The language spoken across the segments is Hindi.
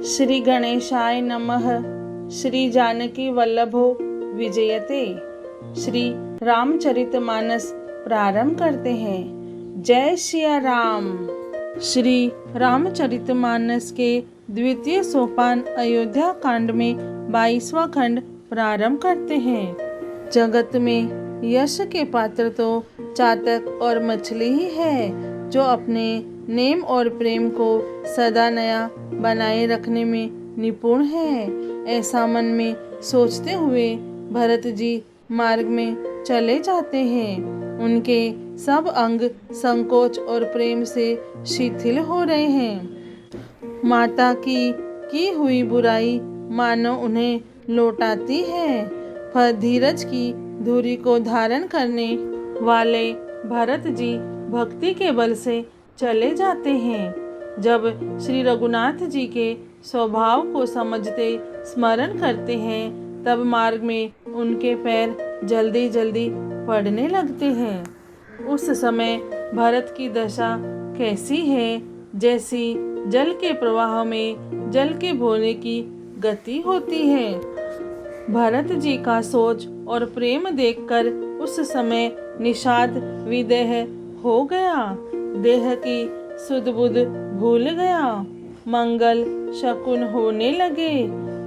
श्री गणेशाय नमः। श्री जानकी वल्लभो विजयते। श्री रामचरितमानस प्रारंभ करते हैं। जय सिया राम। श्री रामचरितमानस के द्वितीय सोपान अयोध्या कांड में 22वां खंड प्रारंभ करते हैं। जगत में यश के पात्र तो चातक और मछली ही है, जो अपने नेम और प्रेम को सदा नया बनाए रखने में निपुण है। ऐसा मन में सोचते हुए भरत जी मार्ग में चले जाते हैं। उनके सब अंग संकोच और प्रेम से शिथिल हो रहे हैं। माता की हुई बुराई मानो उन्हें लौटाती है। पर धीरज की धुरी को धारण करने वाले भरत जी भक्ति के बल से चले जाते हैं। जब श्री रघुनाथ जी के स्वभाव को समझते स्मरण करते हैं, तब मार्ग में उनके पैर जल्दी जल्दी पड़ने लगते हैं। उस समय भरत की दशा कैसी है, जैसी जल के प्रवाह में जल के भोले की गति होती है। भरत जी का सोच और प्रेम देखकर उस समय निषाद विदेह हो गया। देह की सुध बुध भूल गया। मंगल शकुन होने लगे।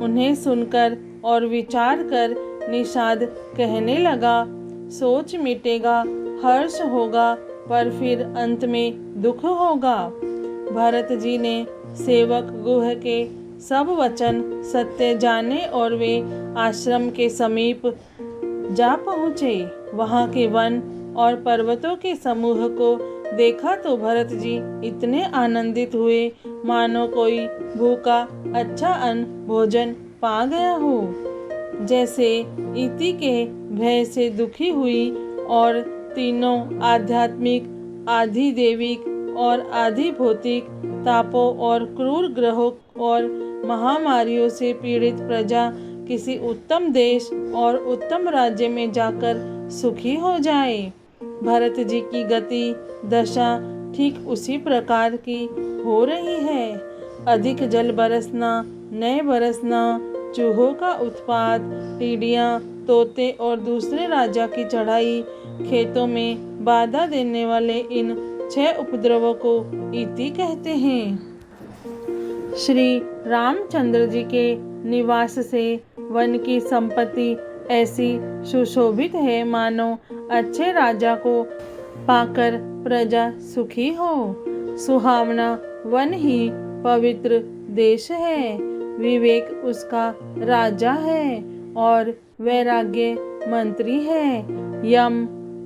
उन्हें सुनकर और विचार कर निषाद कहने लगा, सोच मिटेगा, हर्ष होगा, पर फिर अंत में दुख होगा। भरत जी ने सेवक गुह के सब वचन सत्य जाने और वे आश्रम के समीप जा पहुँचे। वहाँ के वन और पर्वतों के समूह को देखा तो भरत जी इतने आनंदित हुए मानो कोई भूखा अच्छा अन्न भोजन पा गया हो। जैसे इति के भय से दुखी हुई और तीनों आध्यात्मिक, आधि देविक और आधि भौतिक तापों और क्रूर ग्रहों और महामारियों से पीड़ित प्रजा किसी उत्तम देश और उत्तम राज्य में जाकर सुखी हो जाए। भरत जी की गति दशा ठीक उसी प्रकार की हो रही है। अधिक जल बरसना, नए बरसना, चूहों का उत्पात, टिड्डियाँ, तोते और दूसरे राजा की चढ़ाई, खेतों में बाधा देने वाले इन 6 उपद्रवों को इति कहते हैं। श्री रामचंद्र जी के निवास से वन की संपत्ति ऐसी सुशोभित है मानो अच्छे राजा को पाकर प्रजा सुखी हो। सुहावना वन ही पवित्र देश है। विवेक उसका राजा है और वैराग्य मंत्री है। यम,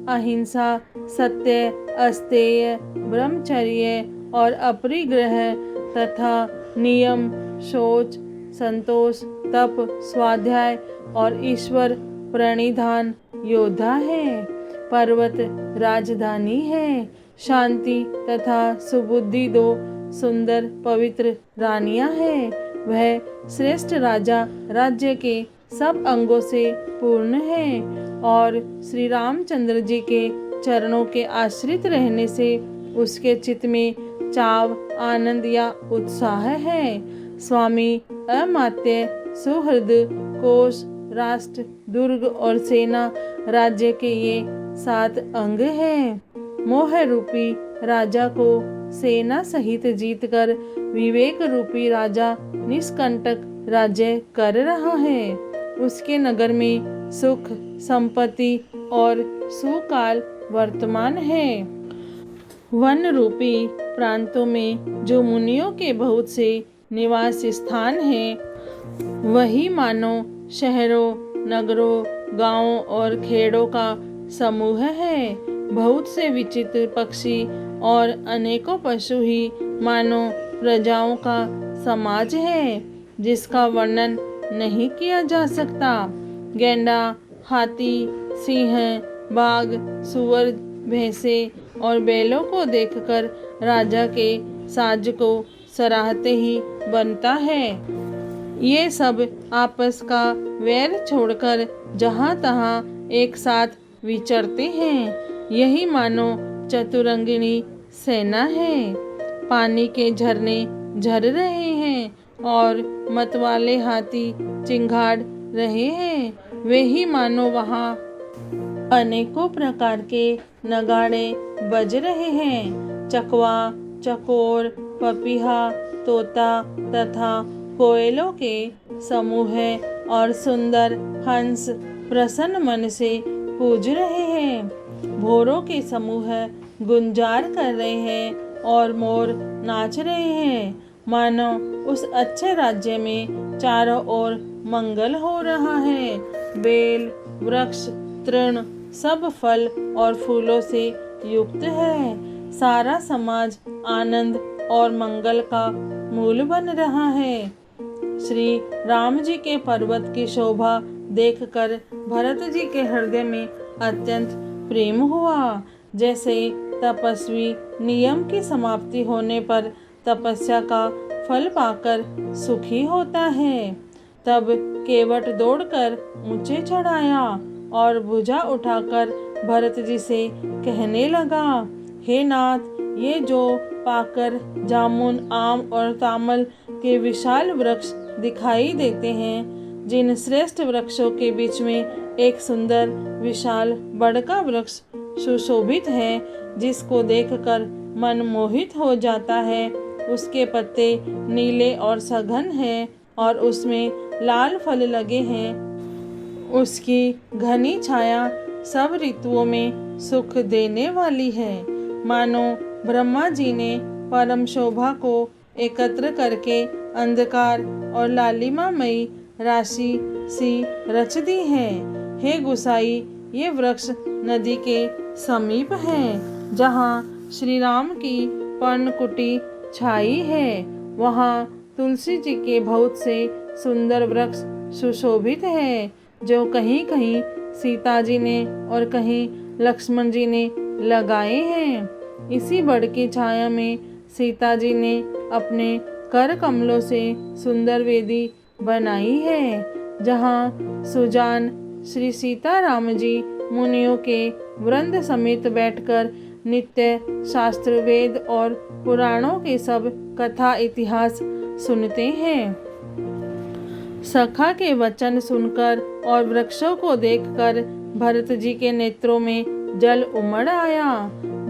अहिंसा, सत्य, अस्तेय, ब्रह्मचर्य और अपरिग्रह तथा नियम, शौच, संतोष, तप, स्वाध्याय और ईश्वर प्रणिधान योद्धा है। पर्वत राजधानी है। शांति तथा सुबुद्धि 2 सुंदर पवित्र रानियां हैं। वह श्रेष्ठ राजा राज्य के सब अंगों से पूर्ण है और श्री रामचंद्र जी के चरणों के आश्रित रहने से उसके चित्त में चाव, आनंद या उत्साह है। स्वामी, अमात्य, सुहृद, कोश, राष्ट्र, दुर्ग और सेना राज्य के ये 7 अंग हैं। मोह रूपी राजा को सेना सहित जीतकर विवेक रूपी राजा निष्कंटक राज्य कर रहा है। उसके नगर में सुख, संपत्ति और सुकाल वर्तमान है। वन रूपी प्रांतों में जो मुनियों के बहुत से निवास स्थान हैं, वही मानो शहरों, नगरों, गांवों और खेड़ों का समूह है। बहुत से विचित्र पक्षी और अनेकों पशु ही मानो प्रजाओं का समाज है, जिसका वर्णन नहीं किया जा सकता। गैंडा, हाथी, सिंह, बाघ, सुअर, भैंसे और बैलों को देखकर राजा के साज को सराहते ही बनता है। ये सब आपस का वैर छोड़कर जहाँ तहाँ एक साथ विचरते हैं। यही मानो चतुरंगिणी सेना है। पानी के झरने झर रहे हैं और मतवाले हाथी चिंगाड़ रहे हैं। वे ही मानो वहाँ अनेकों प्रकार के नगाड़े बज रहे हैं। चकवा, चकोर, पपीहा, तोता तथा कोयलों के समूह और सुंदर हंस प्रसन्न मन से पूज रहे हैं। भोरों के समूह गुंजार कर रहे हैं और मोर नाच रहे हैं। मानो उस अच्छे राज्य में चारों ओर मंगल हो रहा है। बेल, वृक्ष, तृण सब फल और फूलों से युक्त है। सारा समाज आनंद और मंगल का मूल बन रहा है। श्री राम जी के पर्वत की शोभा देखकर भरत जी के हृदय में अत्यंत प्रेम हुआ। जैसे तपस्वी नियम की समाप्ति होने पर तपस्या का फल पाकर सुखी होता है, तब केवट दौड़कर ऊंचे चढ़ाया और भुजा उठाकर भरत जी से कहने लगा, हे नाथ, ये जो पाकर जामुन, आम और तामल के विशाल वृक्ष दिखाई देते हैं, जिन श्रेष्ठ वृक्षों के बीच में एक सुंदर विशाल बड़ का वृक्ष सुशोभित है, जिसको देखकर मन मोहित हो जाता है। उसके पत्ते नीले और सघन हैं और उसमें लाल फल लगे हैं। उसकी घनी छाया सब ऋतुओं में सुख देने वाली है। मानो ब्रह्मा जी ने परम शोभा को एकत्र करके अंधकार और लालिमामयी राशि सी रच दी है। हे गुसाई, ये वृक्ष नदी के समीप है। जहाँ श्री राम की पर्णकुटी छाई है, वहाँ तुलसी जी के बहुत से सुंदर वृक्ष सुशोभित है, जो कहीं कहीं सीता जी ने और कहीं लक्ष्मण जी ने लगाए हैं। इसी बड़ की छाया में सीता जी ने अपने कर कमलों से सुंदर वेदी बनाई है, जहाँ सुजान श्री सीता राम जी मुनियों के वृंद समेत बैठकर नित्य शास्त्र, वेद और पुराणों के सब कथा इतिहास सुनते हैं। सखा के वचन सुनकर और वृक्षों को देखकर भरत जी के नेत्रों में जल उमड़ आया।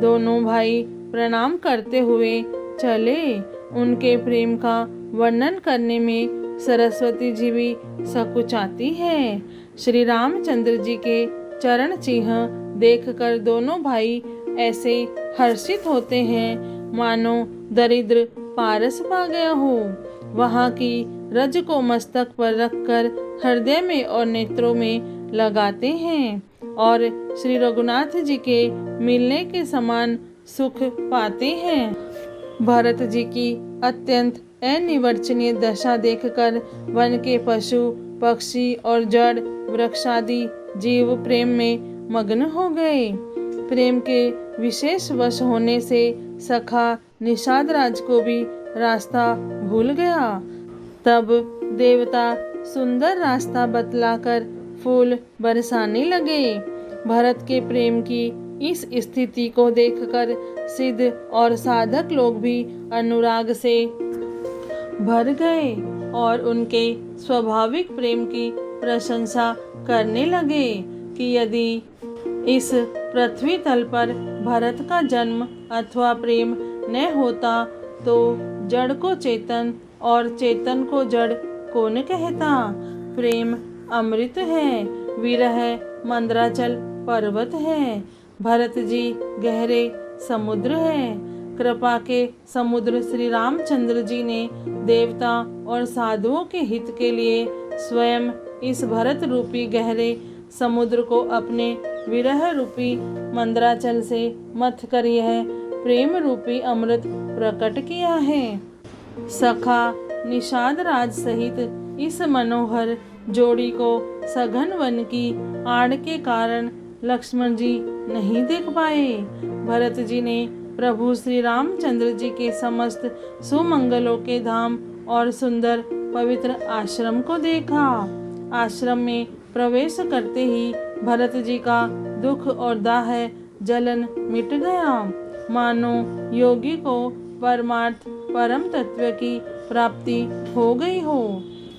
दोनों भाई प्रणाम करते हुए चले। उनके प्रेम का वर्णन करने में सरस्वती जी भी सकुचाती है। श्री रामचंद्र जी के चरण चिन्ह देखकर दोनों भाई ऐसे हर्षित होते हैं, मानो दरिद्र पारस पा गया हो। वहाँ की रज को मस्तक पर रखकर हृदय में और नेत्रों में लगाते हैं और श्री रघुनाथ जी के मिलने के समान सुख पाते हैं। भरत जी की अत्यंत अनिवर्चनीय दशा देखकर वन के पशु, पक्षी और जड़ वृक्षादि जीव प्रेम में मग्न हो गए। प्रेम के विशेष वश होने से सखा निषाद राज को भी रास्ता भूल गया। तब देवता सुंदर रास्ता बतलाकर फूल बरसाने लगे। भरत के प्रेम की इस स्थिति को देखकर सिद्ध और साधक लोग भी अनुराग से भर गए और उनके स्वाभाविक प्रेम की प्रशंसा करने लगे कि यदि इस पृथ्वी तल पर भरत का जन्म अथवा प्रेम न होता तो जड़ को चेतन और चेतन को जड़ कौन कहता। प्रेम अमृत है, विरह मंद्राचल पर्वत है, भरत जी गहरे समुद्र है। कृपा के समुद्र श्री रामचंद्र जी ने देवता और साधुओं के हित के लिए स्वयं इस भरत रूपी गहरे समुद्र को अपने विरह रूपी मंद्राचल से मथ कर यह प्रेम रूपी अमृत प्रकट किया है। सखा निषाद राज सहित इस मनोहर जोड़ी को सघन वन की आड़ के कारण लक्ष्मण जी नहीं देख पाए। भरत जी ने प्रभु श्री रामचंद्र जी के समस्त सुमंगलों के धाम और सुंदर पवित्र आश्रम को देखा। आश्रम में प्रवेश करते ही भरत जी का दुख और दाह जलन मिट गया। मानो योगी को परमार्थ परम तत्व की प्राप्ति हो गई हो।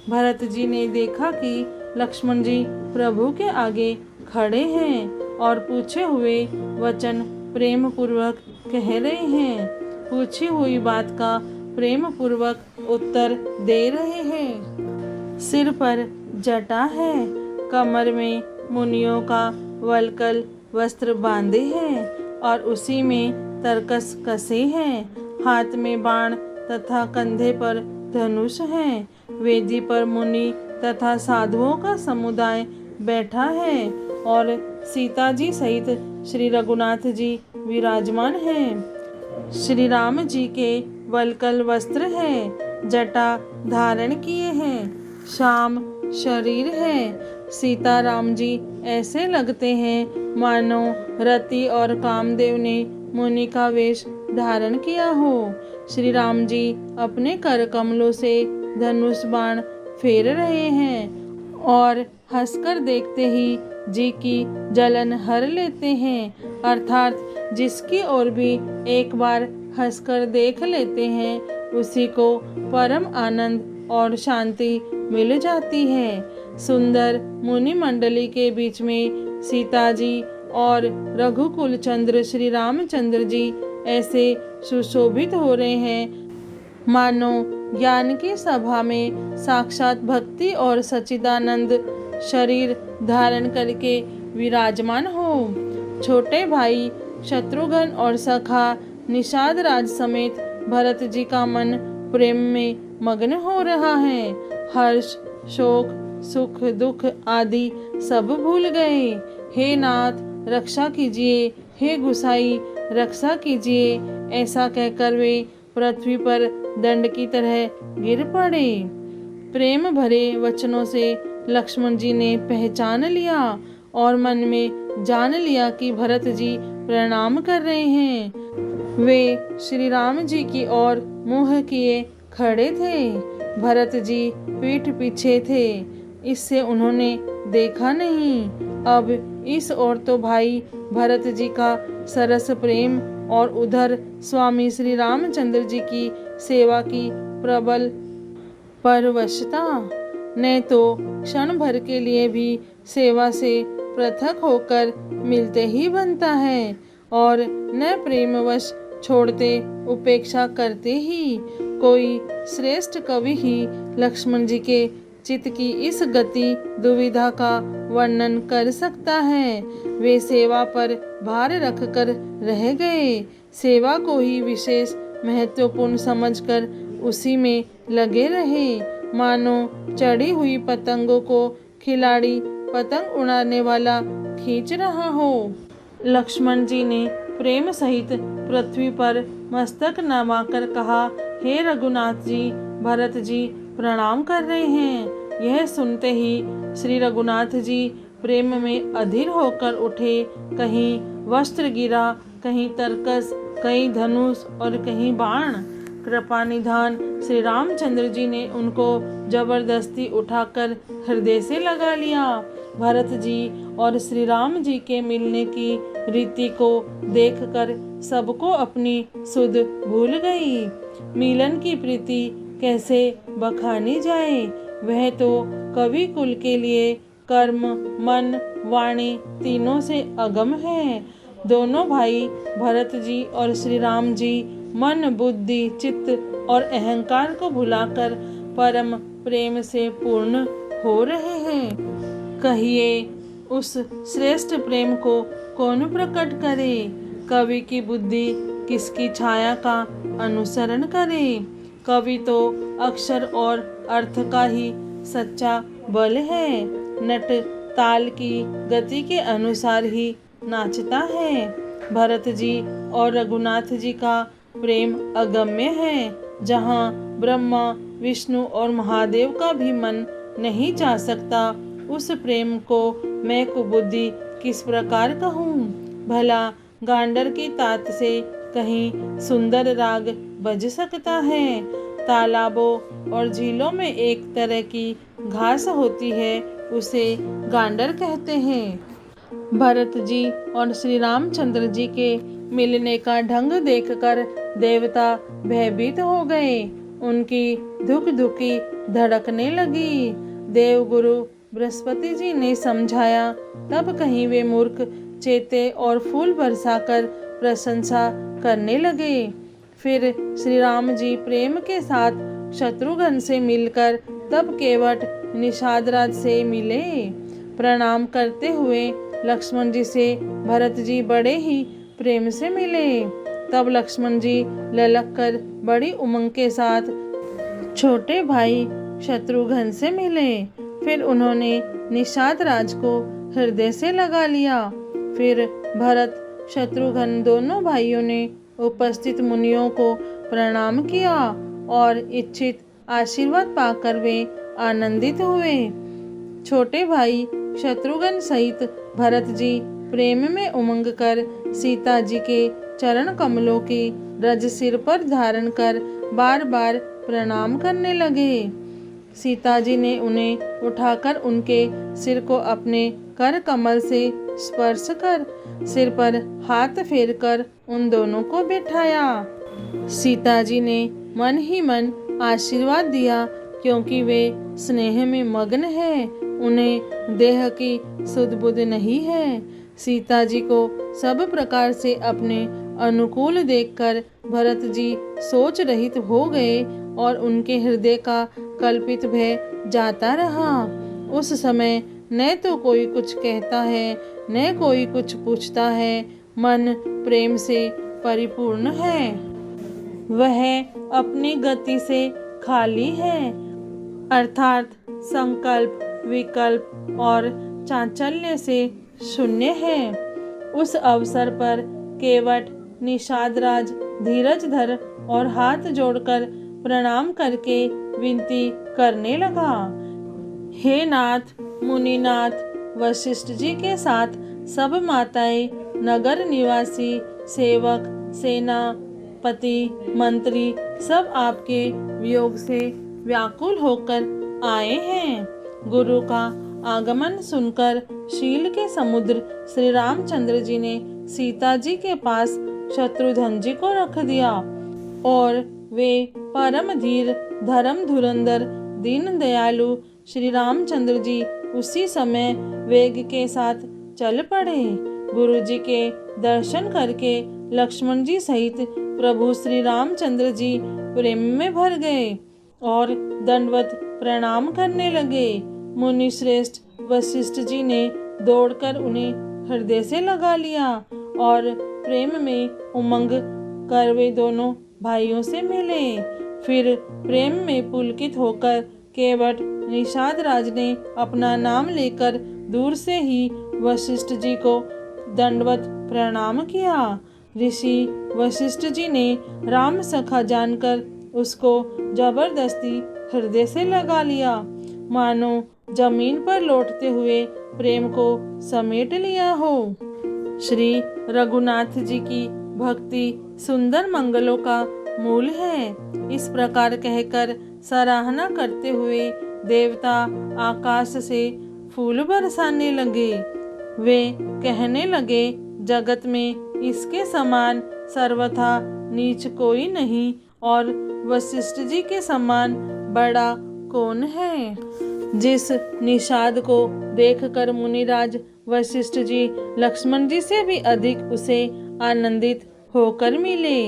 भरत जी ने देखा कि लक्ष्मण जी प्रभु के आगे खड़े हैं और पूछे हुए वचन प्रेम पूर्वक कह रहे हैं, पूछी हुई बात का प्रेम पूर्वक उत्तर दे रहे हैं। सिर पर जटा है, कमर में मुनियों का वलकल वस्त्र बांधे हैं और उसी में तरकस कसे हैं। हाथ में बाण तथा कंधे पर धनुष है। वेदी पर मुनि तथा साधुओं का समुदाय बैठा है और सीता जी सहित श्री रघुनाथ जी विराजमान हैं। श्री राम जी के वलकल वस्त्र है, जटा धारण किए हैं, श्याम शरीर है। सीता राम जी ऐसे लगते हैं मानो रति और कामदेव ने मुनि का वेश धारण किया हो। श्री राम जी अपने कर कमलों से धनुष बाण फेर रहे हैं और हंसकर देखते ही जी की जलन हर लेते हैं, अर्थात जिसकी ओर भी एक बार हंसकर देख लेते हैं उसी को परम आनंद और शांति मिल जाती है। सुंदर मुनि मंडली के बीच में सीता जी और रघुकुल चंद्र श्री रामचंद्र जी ऐसे सुशोभित हो रहे हैं मानो ज्ञान की सभा में साक्षात भक्ति और सच्चिदानंद शरीर धारण करके विराजमान हो। छोटे भाई शत्रुघ्न और सखा निषाद राज समेत भरत जी का मन प्रेम में मग्न हो रहा है। हर्ष शोक सुख दुख आदि सब भूल गए। हे नाथ रक्षा कीजिए, हे गुसाई रक्षा कीजिए, ऐसा कहकर वे पृथ्वी पर दंड की तरह गिर पड़े। प्रेम भरे वचनों से लक्ष्मण जी ने पहचान लिया और मन में जान लिया कि भरत जी प्रणाम कर रहे हैं। वे श्री राम जी की ओर मुंह किए खड़े थे। भरत जी पीठ पीछे थे, इससे उन्होंने देखा नहीं। अब इस ओर तो भाई भरत जी का सरस प्रेम और उधर स्वामी श्री रामचंद्र जी की सेवा की प्रबल परवशता। न तो क्षण भर के लिए भी सेवा से पृथक होकर मिलते ही बनता है और न प्रेमवश छोड़ते उपेक्षा करते ही। कोई श्रेष्ठ कवि ही लक्ष्मण जी के चित्त की इस गति दुविधा का वर्णन कर सकता है। वे सेवा पर भार रखकर रह गए, सेवा को ही विशेष महत्वपूर्ण समझकर उसी में लगे रहे, मानो चढ़ी हुई पतंगों को खिलाड़ी पतंग उड़ाने वाला खींच रहा हो। लक्ष्मण जी ने प्रेम सहित पृथ्वी पर मस्तक नवाकर कहा, हे रघुनाथ जी, भरत जी प्रणाम कर रहे हैं। यह सुनते ही श्री रघुनाथ जी प्रेम में अधीर होकर उठे। कहीं वस्त्र गिरा, कहीं तरकस, कहीं धनुष और कहीं बाण। कृपा निधान श्री रामचंद्र जी ने उनको जबरदस्ती उठाकर हृदय से लगा लिया। भरत जी और श्री राम जी के मिलने की रीति को देखकर सबको अपनी सुध भूल गई। मिलन की प्रीति कैसे बखानी जाए, वह तो कवि कुल के लिए कर्म मन वाणी तीनों से अगम है। दोनों भाई भरत जी और श्री राम जी मन बुद्धि चित्त और अहंकार को भुलाकर परम प्रेम से पूर्ण हो रहे हैं। कहिए उस श्रेष्ठ प्रेम को कौन प्रकट करे। कवि की बुद्धि किसकी छाया का अनुसरण करे। कवि तो अक्षर और अर्थ का ही सच्चा बल है। नट ताल की गति के अनुसार ही नाचता है। भरत जी और रघुनाथ जी का प्रेम अगम्य है। जहाँ ब्रह्मा विष्णु और महादेव का भी मन नहीं जा सकता, उस प्रेम को मैं कुबुद्धि किस प्रकार कहूँ। भला गांडर की तात से कहीं सुंदर राग बज सकता है। तालाबों और झीलों में एक तरह की घास होती है, उसे गांडर कहते हैं। भरत जी और श्री रामचंद्र जी के मिलने का ढंग देखकर देवता भयभीत हो गए। उनकी धुक धुकी धड़कने लगी। देवगुरु बृहस्पति जी ने समझाया, तब कहीं वे मूर्ख चेते और फूल बरसाकर प्रशंसा करने लगे। फिर श्री राम जी प्रेम के साथ शत्रुघ्न से मिलकर तब केवट निषादराज से मिले। प्रणाम करते हुए लक्ष्मण जी से भरत जी बड़े ही प्रेम से मिले। तब लक्ष्मण जी ललक कर बड़ी उमंग के साथ छोटे भाई शत्रुघ्न से मिले। फिर उन्होंने निषाद राज को हृदय से लगा लिया। फिर भरत शत्रुघ्न दोनों भाइयों ने उपस्थित मुनियों को प्रणाम किया और इच्छित आशीर्वाद पाकर वे आनंदित हुए। छोटे भाई शत्रुघ्न सहित भरत जी प्रेम में उमंग कर सीता जी के चरण कमलों की रज सिर पर धारण कर बार बार प्रणाम करने लगे। सीता जी ने उन्हें उठाकर उनके सिर को अपने कर कमल से स्पर्श कर सिर पर हाथ फेरकर उन दोनों को बिठाया। सीता जी ने मन ही मन आशीर्वाद दिया, क्योंकि वे स्नेह में मग्न हैं, उन्हें देह की सुध बुध नहीं है। सीता जी को सब प्रकार से अपने अनुकूल देखकर भरत जी सोच रहित हो गए और उनके हृदय का कल्पित भय जाता रहा। उस समय न तो कोई कुछ कहता है, न कोई कुछ पूछता है। मन प्रेम से परिपूर्ण है, वह अपनी गति से खाली है, अर्थात संकल्प, विकल्प और चांचल्य से शून्य है। उस अवसर पर केवट निषादराज धीरज धर और हाथ जोड़कर प्रणाम करके विनती करने लगा। हे नाथ, मुनिनाथ, वशिष्ठ जी के साथ सब माताएं, नगर निवासी, सेवक, सेना पति, मंत्री सब आपके वियोग से व्याकुल होकर आए हैं। गुरु का आगमन सुनकर शील के समुद्र श्री रामचंद्र जी ने सीता जी के पास शत्रुघ्न जी को रख दिया और वे परम धीर, धर्म धुरंधर, दीन दयालु श्री रामचंद्र जी उसी समय वेग के साथ चल पड़े। गुरु जी के दर्शन करके लक्ष्मण जी सहित प्रभु श्री रामचंद्र जी प्रेम में भर गए और दंडवत प्रणाम करने लगे। मुनि श्रेष्ठ वशिष्ठ जी ने दौड़कर उन्हें हृदय से लगा लिया और प्रेम में उमंग कर वे दोनों भाइयों से मिले। फिर प्रेम में पुलकित होकर केवट निषाद राज ने अपना नाम लेकर दूर से ही वशिष्ठ जी को दंडवत प्रणाम किया। ऋषि वशिष्ठ जी ने राम सखा जानकर उसको जबरदस्ती हृदय से लगा लिया, मानो जमीन पर लौटते हुए प्रेम को समेट लिया हो। श्री रघुनाथ जी की भक्ति सुंदर मंगलों का मूल है। इस प्रकार कहकर सराहना करते हुए देवता आकाश से फूल बरसाने लगे। वे कहने लगे, जगत में इसके समान सर्वथा नीच कोई नहीं और वशिष्ठ जी के समान बड़ा कौन है। जिस निषाद को देखकर मुनिराज वशिष्ठ जी लक्ष्मण जी से भी अधिक उसे आनंदित होकर मिले।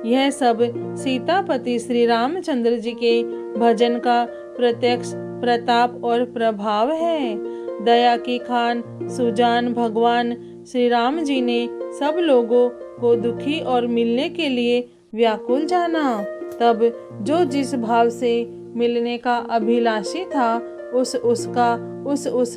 यह सब सीतापति श्री रामचंद्र जी के भजन का प्रत्यक्ष प्रताप और प्रभाव है। दया की खान सुजान भगवान श्री राम जी ने सब लोगों को दुखी और मिलने के लिए व्याकुल जाना। तब जो जिस भाव से मिलने का अभिलाषी था उस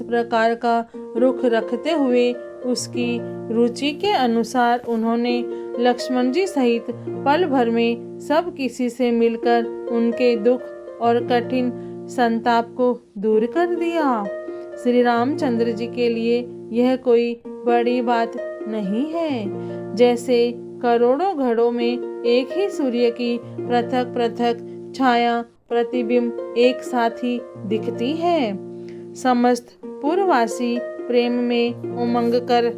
प्रकार का रुख रखते हुए उसकी रुचि के अनुसार उन्होंने लक्ष्मण जी सहित पल भर में सब किसी से मिलकर उनके दुख और कठिन संताप को दूर कर दिया। श्री रामचंद्र जी के लिए यह कोई बड़ी बात नहीं है। जैसे करोड़ों घड़ों में एक ही सूर्य की पृथक पृथक छाया प्रतिबिंब एक साथ ही दिखती है। समस्त पूर्ववासी प्रेम में उमंग कर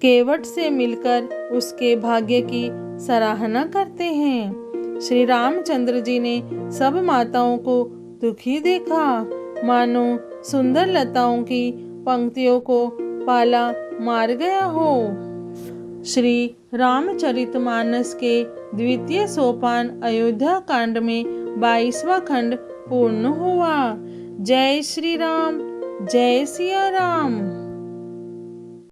केवट से मिलकर उसके भाग्य की सराहना करते हैं। श्री रामचंद्र जी ने सब माताओं को दुखी देखा, मानो सुंदर लताओं की पंक्तियों को पाला मार गया हो। श्री रामचरितमानस के द्वितीय सोपान अयोध्या कांड में 22वां खंड पूर्ण हुआ। जय श्री राम, जय सिया राम।